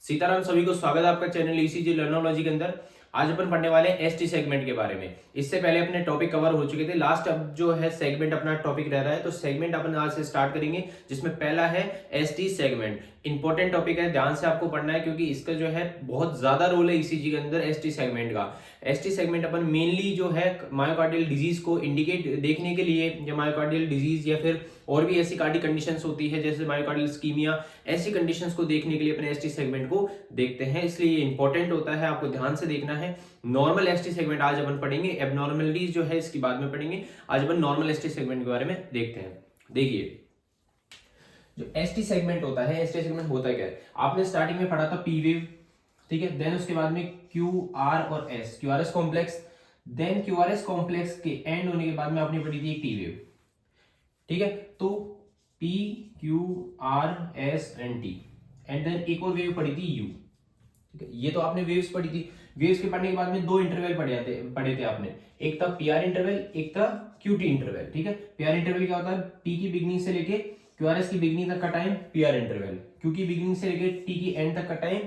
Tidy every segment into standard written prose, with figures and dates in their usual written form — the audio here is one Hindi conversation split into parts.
सीताराम, सभी को स्वागत है आपका चैनल ईसीजी लर्नोलॉजी के अंदर। आज अपन पढ़ने वाले हैं एसटी सेगमेंट के बारे में। इससे पहले अपने टॉपिक कवर हो चुके थे। लास्ट अब जो है सेगमेंट अपना टॉपिक रह रहा है, तो सेगमेंट अपन आज से स्टार्ट करेंगे, जिसमें पहला है एसटी सेगमेंट। इंपॉर्टेंट टॉपिक है, ध्यान से आपको पढ़ना है, क्योंकि इसका जो है बहुत ज्यादा रोल है ईसीजी के अंदर एसटी सेगमेंट का। एसटी सेगमेंट अपन मेनली जो है मायोकार्डियल डिजीज को इंडिकेट देखने के लिए, या मायोकार्डियल डिजीज या फिर और भी ऐसी कार्डियक कंडीशंस होती है जैसे मायोकार्डियल इस्कीमिया, ऐसी कंडीशंस को देखने के लिए अपने एसटी सेगमेंट को देखते हैं, इसलिए ये इंपॉर्टेंट होता है, आपको ध्यान से देखना है। नॉर्मल एसटी सेगमेंट आज अपन पढ़ेंगे, एबनॉर्मलिटीज जो है इसकी बाद में पढ़ेंगे। आज अपन नॉर्मल एसटी सेगमेंट के बारे में देखते हैं। देखिए, जो एसटी सेगमेंट होता है, एसटी सेगमेंट होता है क्या है, आपने स्टार्टिंग में पढ़ा था पी वेव, ठीक है। देन उसके बाद में क्यू आर और S, Q R S complex. Then Q R S complex के एंड होने के बाद में आपने पढ़ी थी टी वेव, ठीक है। तो P Q R S and T, and then एक और वेव पढ़ी थी यू, ठीक है। ये तो आपने वेव्स पढ़ी थी। वेव्स के पढ़ने के बाद में दो इंटरवल पढ़े थे आपने, एक था पी आर इंटरवल, एक था क्यू टी इंटरवल, ठीक है। पी आर इंटरवल क्या होता है, टी की बिगनिंग से लेके क्यू आर एस की बिगनिंग तक का time P R interval, Q की बिगनिंग से लेके टी की एंड तक का टाइम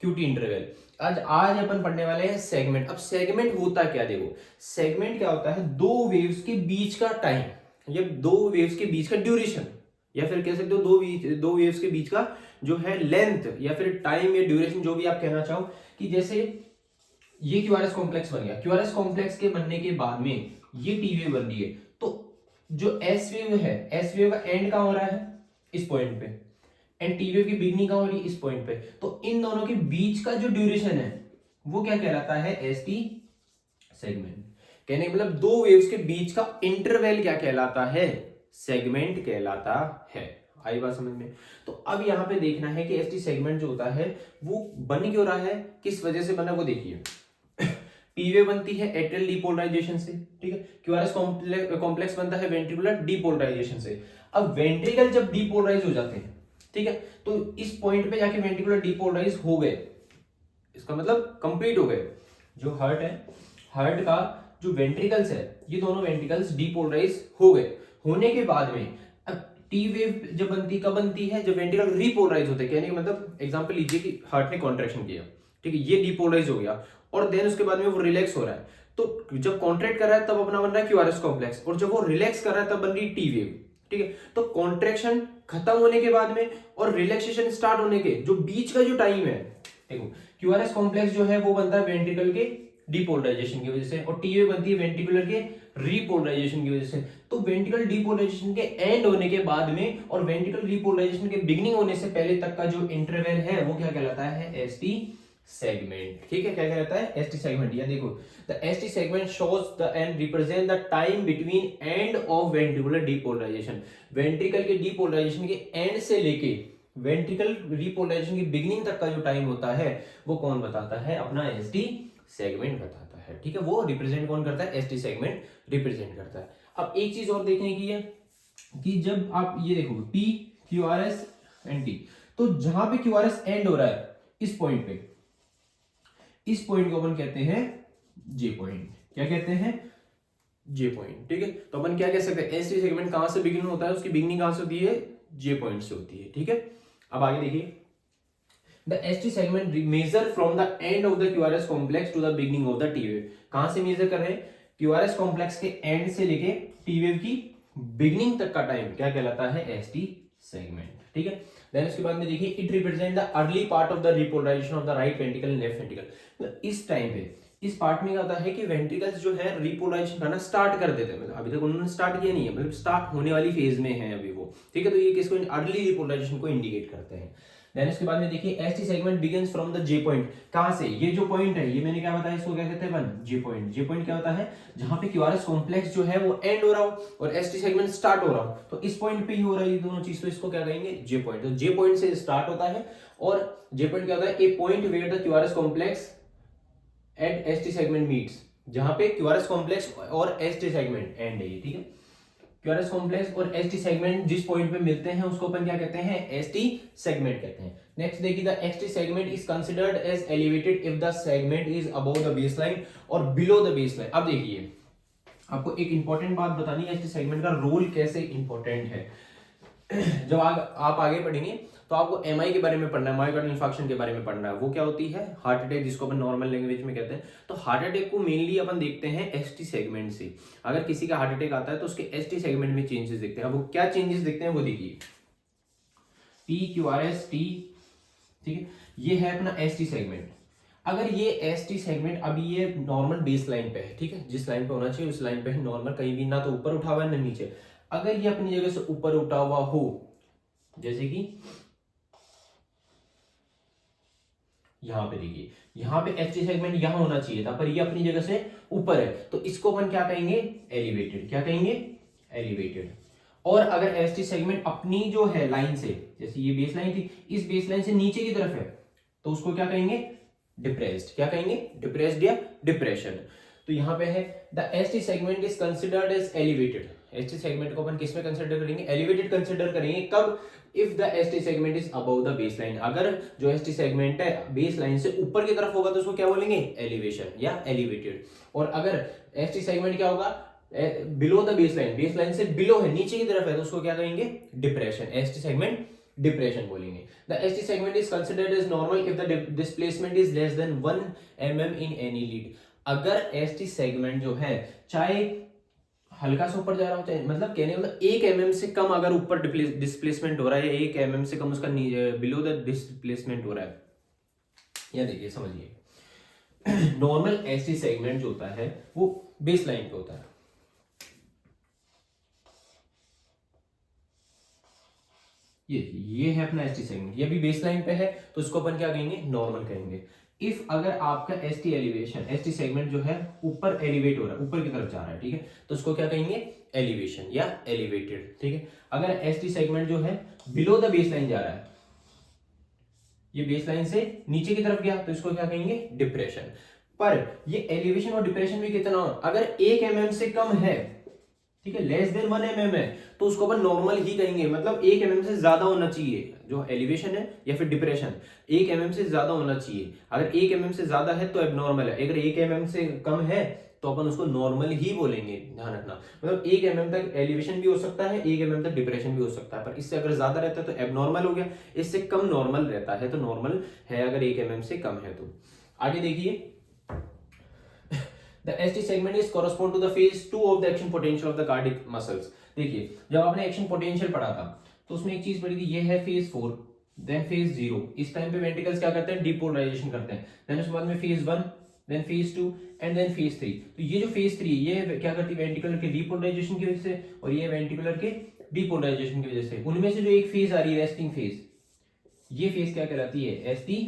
क्यू टी इंटरवल। आज अपन पढ़ने वाले हैं सेगमेंट। अब सेगमेंट होता क्या, देखो सेगमेंट क्या होता है, दो वेव्स के बीच का टाइम या दो वेव्स के बीच का ड्यूरेशन, या फिर कह सकते हो दो वेव्स के बीच का जो है लेंथ या फिर टाइम या ड्यूरेशन, जो भी आप कहना चाहो। कि जैसे ये क्यूआरएस कॉम्प्लेक्स बन गया, क्यूआरएस कॉम्प्लेक्स के बनने के बाद में ये टी वेव बन रही है, तो जो एस वेव है, एस वेव का एंड कहां हो रहा है, इस पॉइंट पे, एंड टी वेव की बिगनिंग कहां हो रही है, इस पॉइंट पे। तो इन दोनों के बीच का जो ड्यूरेशन है वो क्या कहलाता है, एस टी सेगमेंट। कहने का मतलब दो वेव्स के बीच का इंटरवल क्या कहलाता है, सेगमेंट कहलाता है। आई बात समझ में। तो अब यहां पे देखना है कि एसटी सेगमेंट जो होता है वो बन क्यों रहा है, किस वजह से बना, वो देखिए। पीवे बनती है एट्रियल डीपोलराइजेशन से, ठीक है। क्यूआरएस कॉम्प्लेक्स बनता है वेंट्रिकुलर डीपोलराइजेशन से। अब वेंट्रिकल जब डीपोलराइज हो जाते हैं, ठीक है, तो इस पॉइंट पे जाके वेंट्रिकुलर डीपोलराइज हो गए, इसका मतलब कंप्लीट हो गए। जो हार्ट है, हार्ट का जो वेंट्रिकल्स है, ये दोनों वेंट्रिकल्स डीपोलराइज हो गए। होने के बाद में अब टी वेव जब बनती, कब बनती है, जब वेंट्रिकल रीपोलराइज होते हैं। कहने का मतलब एग्जांपल लीजिए कि हार्ट ने कॉन्ट्रैक्शन किया, ठीक है, ये डीपोलराइज हो गया, और देन उसके बाद में वो रिलैक्स हो रहा है। तो जब कॉन्ट्रैक्ट कर रहा है तब अपना बन रहा है क्यूआरएस कॉम्प्लेक्स, और जब वो रिलैक्स कर रहा है तब बन रही टी वेव, ठीक है। तो कॉन्ट्रैक्शन खत्म होने के बाद में और रिलैक्सेशन स्टार्ट होने के जो बीच का जो टाइम है, देखो क्यूआरएस कॉम्प्लेक्स जो है वो बनता है वेंट्रिकल के डीपोलराइजेशन की वजह से, और टीवे बनती है वेंट्रिकुलर के रीपोलराइजेशन की वजह से। तो वेंट्रिकल डीपोलराइजेशन के एंड होने के बाद में और वेंट्रिकल रीपोलराइजेशन के बिगिनिंग होने से पहले तक का जो इंटरवल है वो क्या कहलाता है, एसटी सेगमेंट, ठीक है। क्या कहलाता है, एसटी सेगमेंट। या देखो, the ST segment shows the end represent the time between end of ventricular depolarization. Ventricle के डीपोलराइजेशन के एंड से लेके वेंट्रिकल रीपोलराइजेशन की बिगिनिंग तक का जो टाइम होता है वो कौन बताता है, अपना एसटी सेगमेंट बताता है, ठीक है। वो रिप्रेजेंट कौन करता है, एसटी सेगमेंट रिप्रेजेंट करता है। अब एक चीज और देखने की है कि जब आप ये देखो P Q R S and T, तो जहां पे क्यू आर एस एंड हो रहा है इस पॉइंट पे, इस पॉइंट को अपन कहते हैं जे पॉइंट। क्या कहते हैं, जे पॉइंट, ठीक है। तो अपन क्या कह सकते हैं, एसटी सेगमेंट कहां से बिगिन होता है, उसकी बिगिनिंग कहां से होती है, जे पॉइंट से होती है, ठीक है। अब आगे देखिए, The ST segment measure from the end of the QRS complex to the beginning of the T wave। कहां से मेजर कर रहे हैं, QRS कॉम्प्लेक्स के एंड से लेके T wave की बिगिनिंग तक का टाइम क्या कहलाता है, ST सेगमेंट, ठीक है। देन उसके बाद में देखिए, it represent the early part of the repolarization of the right ventricle and left ventricle. इस टाइम पे, इस पार्ट में क्या होता है कि वेंट्रिकल्स जो है रिपोलराइजेशन करना स्टार्ट कर देते हैं, मतलब अभी तक उन्होंने स्टार्ट किया नहीं है, मतलब स्टार्ट होने वाली फेज में है अभी वो, ठीक है। तो ये किसको, अर्ली रिपोलराइजेशन को इंडिकेट करते हैं। देन इसके बाद में देखिए, ST segment begins from the J point. कहां से, ये जो पॉइंट है, ये मैंने क्या बताया, इसको क्या कहते हैं, वन जे पॉइंट। जे पॉइंट क्या होता है, जहां पे क्यूआरएस कॉम्प्लेक्स जो है वो एंड हो रहा हो और एसटी सेगमेंट स्टार्ट हो रहा हो, तो इस पॉइंट पे ही हो रहा है ये दोनों चीज, तो इसको क्या कहेंगे, जे पॉइंट। तो जे पॉइंट से स्टार्ट होता है, और जे पॉइंट क्या होता है, a point where the QRS complex at ST segment meets, जहां पे क्यूआरएस कॉम्प्लेक्स और एसटी सेगमेंट एंड है, ठीक है। क्यूआरएस कॉम्प्लेक्स और एसटी सेगमेंट जिस पॉइंट पे मिलते हैं उसको अपन क्या कहते हैं, एसटी सेगमेंट कहते हैं। नेक्स्ट देखिए, the ST segment is considered as elevated if the segment is above the baseline और बिलो द बेसलाइन। अब देखिए, आपको एक इंपॉर्टेंट बात बतानी है, एसटी सेगमेंट का रोल कैसे इंपॉर्टेंट है। जब आप आगे पढ़ेंगे तो आपको एमआई के बारे में पढ़ना है, मायोकार्डियल इंफार्क्शन के बारे में पढ़ना है। वो क्या होती है? हार्ट अटैक, जिसको अपन नॉर्मल लैंग्वेज में कहते हैं। तो हार्ट अटैक को मेनली अपन देखते हैं एसटी सेगमेंट से। अगर किसी का हार्ट अटैक आता है तो उसके एसटी सेगमेंट में चेंजेस दिखते हैं। अब वो क्या चेंजेस दिखते हैं वो देखिए, PQRS-T, ठीक है, ये है अपना एसटी सेगमेंट। अगर ये एसटी सेगमेंट अभी ये नॉर्मल बेस लाइन पे है, ठीक है, जिस लाइन पे होना चाहिए उस लाइन पे है नॉर्मल, कहीं भी ना तो ऊपर उठा हुआ है ना नीचे। अगर ये अपनी जगह से ऊपर उठा हुआ हो, जैसे कि यहां पे देखिए, यहां पे एसटी सेगमेंट यहां होना चाहिए था, पर ये अपनी जगह से ऊपर है, तो इसको अपन क्या कहेंगे? एलिवेटेड। क्या कहेंगे? एलिवेटेड। और अगर एसटी सेगमेंट अपनी जो है लाइन से, जैसे ये बेस लाइन थी, इस बेस लाइन से नीचे की तरफ है, तो उसको क्या कहेंगे? डिप्रेस्ड। क्या कहेंगे? डिप्रेस्ड या डिप्रेशन। तो यहां पे है the ST segment is considered as elevated. ST segment को अपन किस में कंसिडर करेंगे? एलिवेटेड कंसिडर करेंगे। कब? If the ST segment is above the base line. अगर जो एसटी सेगमेंट है बेस लाइन से ऊपर की तरफ होगा तो उसको क्या बोलेंगे? एलिवेशन या एलिवेटेड। और अगर एसटी सेगमेंट क्या होगा? Below the base line, base line से बिलो है, नीचे की तरफ है, तो उसको क्या कहेंगे? डिप्रेशन। एसटी सेगमेंट डिप्रेशन बोलेंगे। The ST segment is considered as normal if the displacement is less than 1 mm in any lead. अगर एसटी सेगमेंट जो है चाहे हल्का सा ऊपर जा रहा हो, चाहे मतलब कहने मतलब 1 mm से कम अगर ऊपर डिस्प्लेसमेंट हो रहा है, या 1 mm से कम उसका बिलो द डिस्प्लेसमेंट हो रहा है, या देखिए समझिए, नॉर्मल एसटी सेगमेंट जो होता है वो बेस लाइन पे होता है। ये है अपना एसटी सेगमेंट, ये भी बेस लाइन पे है, तो इसको अपन क्या कहेंगे? नॉर्मल कहेंगे। इफ अगर आपका एसटी एलिवेशन, एसटी सेगमेंट जो है ऊपर एलिवेट हो रहा है, ऊपर की तरफ जा रहा है, ठीक है, तो उसको क्या कहेंगे? एलिवेशन या एलिवेटेड। ठीक है। अगर एसटी सेगमेंट जो है बिलो द बेस लाइन जा रहा है, ये बेस लाइन से नीचे की तरफ गया, तो इसको क्या कहेंगे? डिप्रेशन। पर ये एलिवेशन और डिप्रेशन भी कितना, अगर 1 mm से कम है, ठीक है, लेस देन 1 mm है, तो उसको अपन नॉर्मल ही कहेंगे। मतलब 1 mm से ज्यादा होना चाहिए जो एलिवेशन है या फिर डिप्रेशन, 1 mm से ज्यादा होना चाहिए। अगर 1 mm से ज्यादा है तो एबनॉर्मल है, अगर 1 mm से कम है तो अपन उसको नॉर्मल ही बोलेंगे। ध्यान रखना, मतलब 1 mm तक एलिवेशन भी हो सकता है, 1 mm तक डिप्रेशन भी हो सकता है, पर इससे अगर ज्यादा रहता है तो एबनॉर्मल हो गया, इससे कम नॉर्मल रहता है तो नॉर्मल है, अगर 1 mm से कम है तो। आगे देखिए, The ST segment is correspond to the phase 2 of the action potential of the cardiac muscles। देखिए, जब आपने एक्शन पोटेंशियल पढ़ा था तो उसमें एक चीज पढ़ी थी, ये है फेज 4, देन फेज 0। इस टाइम पे वेंट्रिकल्स क्या करते हैं? डीपोलराइजेशन करते हैं। देन उसके बाद में phase 1, then phase 2 and then phase 3। तो ये जो फेज 3 ये क्या करती है? वेंट्रिकुलर के डीपोलराइजेशन की वजह से, और ये वेंट्रिकुलर के डीपोलराइजेशन की वजह से, उनमें से जो एक फेज आ रही है रेस्टिंग फेज, ये फेज क्या कहलाती है? एसटी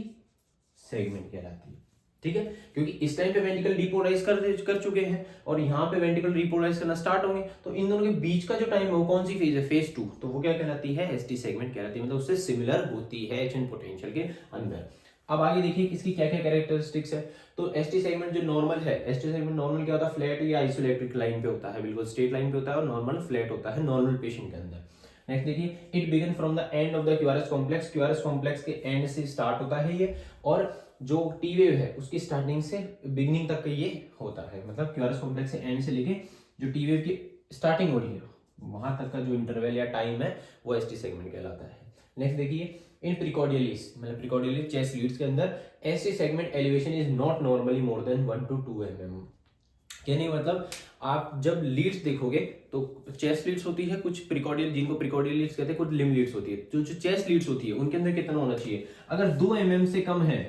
सेगमेंट कहलाती है। ठीक है, क्योंकि इस टाइम पे वेंट्रिकल डीपोलराइज कर चुके हैं और यहाँ पे वेंट्रिकल डीपोलराइज करना स्टार्ट होंगे, तो इन दोनों के बीच का जो टाइम है वो कौन सी फेज है? फेज 2। तो वो क्या कहलाती है? एसटी सेगमेंट कहलाती है, मतलब उससे सिमिलर होती है एक्शन पोटेंशियल के अंदर। अब आगे देखिए किसकी क्या क्या कैरेक्टरिस्टिक्स है। तो एसटी सेगमेंट जो नॉर्मल है, एसटी सेगमेंट नॉर्मल क्या होता है? फ्लैट या आइसोलेट्रिक लाइन पे होता है, बिल्कुल स्ट्रेट लाइन पे होता है, और नॉर्मल फ्लैट होता है नॉर्मल पेशेंट के अंदर। नेक्स्ट देखिए, it begin from the end of the QRS complex. QRS complex के एंड से स्टार्ट होता है ये, और जो टी वेव है उसकी स्टार्टिंग से बिगिनिंग तक ये होता है, मतलब क्यूआरएस कॉम्प्लेक्स से एंड से लेके जो टी वेव की स्टार्टिंग हो रही है वहां तक का जो इंटरवल या टाइम है वो एसटी सेगमेंट कहलाता है। नेक्स्ट देखिए, इन प्रिकॉर्डियलिस, मतलब प्रिकॉर्डियलिस चेस्ट लीड्स के अंदर ST segment elevation is not normally more than 1 to 2 mm। यानी मतलब आप जब लीड्स देखोगे तो चेस्ट लीड्स होती है कुछ प्रिकॉर्डियल, जिनको प्रिकॉर्डियल लीड्स कहते हैं, कुछ लिम्ब लीड्स होती है। जो चेस्ट लीड्स होती है उनके अंदर कितना होना चाहिए? अगर 2 mm से कम है,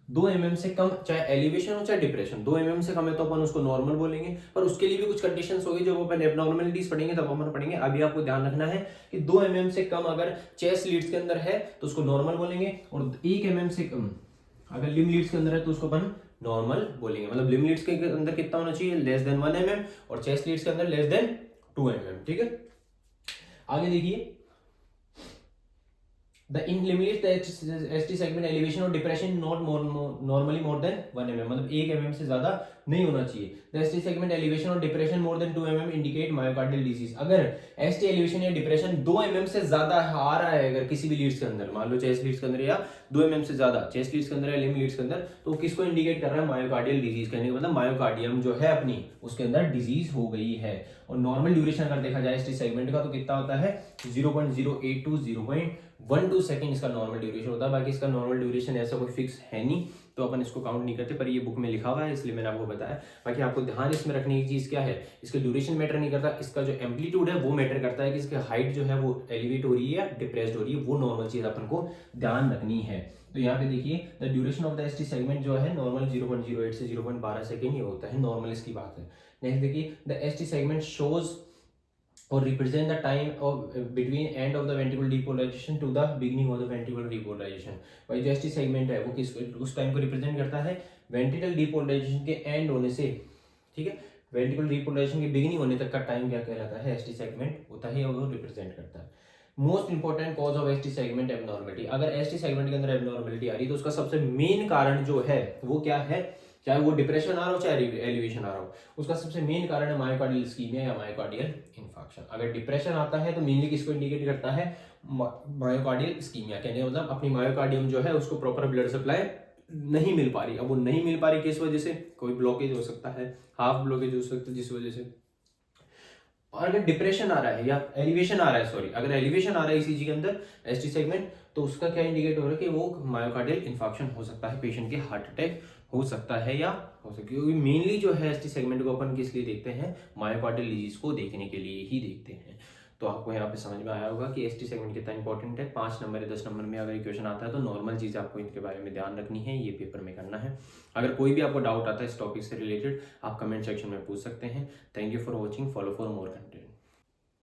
2 mm से कम, चाहे एलिवेशन हो चाहे डिप्रेशन, 2 mm से कम है तो अपन उसको नॉर्मल बोलेंगे। पर उसके लिए भी कुछ कंडीशंस होगी, जब अपन एबनॉर्मलिटीज पढ़ेंगे तब अपन पढ़ेंगे। अभी आपको ध्यान रखना है कि 2 mm से कम अगर चेस्ट लीड्स के अंदर है तो उसको नॉर्मल बोलेंगे, और 1 mm से कम अगर लिम्ब लीड्स के अंदर है तो उसको अपन नॉर्मल बोलेंगे। मतलब लिम्ब लीड्स के अंदर कितना होना चाहिए? लेस देन 1 mm, और चेस्ट लीड्स के अंदर लेस देन 2 mm। ठीक है, आगे देखिए, The in limits the ST segment elevation और depression not more normally more than 1 mm, मतलब 1 mm से ज्यादा नहीं होना चाहिए। The ST segment elevation और depression more than 2 mm indicate myocardial disease। अगर ST elevation या depression 2 mm से ज्यादा आ रहा है अगर किसी भी लीड्स के अंदर, मान लो चेस्ट लीड्स के अंदर, या 2 mm से ज्यादा चेस्ट लीड्स के अंदर या लिम्ब लीड्स के अंदर, तो किसको इंडिकेट कर रहा है? Myocardial disease. कहने का मतलब मायोकार्डियम जो है अपनी उसके अंदर डिजीज हो गई है। और नॉर्मल ड्यूरेशन अगर देखा जाए एसटी सेगमेंट का तो कितना होता है 0.08 टू 0.12 सेकंड इसका नॉर्मल ड्यूरेशन होता है। बाकी इसका नॉर्मल ड्यूरेशन ऐसा कोई फिक्स है नहीं, तो अपन इसको काउंट नहीं करते, पर ये बुक में लिखा हुआ है इसलिए मैंने आपको बताया। बाकी आपको ध्यान इसमें रखने की चीज़ क्या है, इसका ड्यूरेशन मैटर नहीं करता, इसका जो एम्पलीट्यूड है वो मैटर करता है कि इसकी हाइट जो है वो एलिवेट हो रही है या डिप्रेस्ड हो रही है, वो नॉर्मल चीज़ अपन को ध्यान रखनी है। तो यहाँ पे देखिए the duration of the ST segment जो है नॉर्मल 0.08 से 0.12 सेकंड ये होता है, नॉर्मल इसकी बात है। नेक्स्ट देखिए द एसटी सेगमेंट शोज और represent the time of between end of the ventricle depolarization to the beginning of the ventricle depolarization. भाई जो एसटी सेगमेंट है वो किस उस टाइम को रिप्रेजेंट करता है वेंट्रिकल डीपोलराइजेशन के एंड होने से, ठीक है, वेंट्रिकल डीपोलराइजेशन के बिगिनिंग होने तक का टाइम क्या कहलाता है, एसटी सेगमेंट होता है, वो रिप्रेजेंट करता है। Most important cause of ST segment abnormality, अगर एसटी सेगमेंट के अंदर एबनॉर्मलिटी आ रही है तो उसका सबसे मेन कारण जो है वो क्या है, चाहे वो डिप्रेशन आ रहा हो चाहे एलिवेशन आ रहा हो, उसका सबसे मेन कारण है मायोकार्डियल इस्कीमिया या मायोकार्डियल इन्फार्क्शन। अगर डिप्रेशन आता है तो मेनली किसको इंडिकेट करता है, मायोकार्डियल इस्कीमिया, कहने का मतलब अपनी मायोकार्डियम जो है उसको प्रॉपर ब्लड सप्लाई नहीं मिल पा रही। अब वो नहीं मिल पा रही किस वजह से, कोई ब्लॉकेज हो सकता है, हाफ ब्लॉकेज हो सकता है जिस वजह से, और अगर डिप्रेशन आ रहा है या एलिवेशन आ रहा है, सॉरी अगर एलिवेशन आ रहा है इसी के अंदर एसटी सेगमेंट, तो उसका क्या इंडिकेट हो रहा है कि वो मायोकार्डियल इन्फार्क्शन हो सकता है, पेशेंट के हार्ट अटैक हो सकता है या हो सकता है, क्योंकि मेनली जो है एसटी सेगमेंट को अपन किस लिए देखते हैं, मायोकार्डियल डिजीज को देखने के लिए ही देखते हैं। तो आपको यहाँ पे समझ में आया होगा कि एसटी सेगमेंट कितना इंपॉर्टेंट है। 5 नंबर या 10 नंबर में अगर क्वेश्चन आता है तो नॉर्मल चीज़ आपको इनके बारे में ध्यान रखनी है, ये पेपर में करना है। अगर कोई भी आपको डाउट आता है इस टॉपिक से रिलेटेड आप कमेंट सेक्शन में पूछ सकते हैं। Thank you for watching, follow for more content.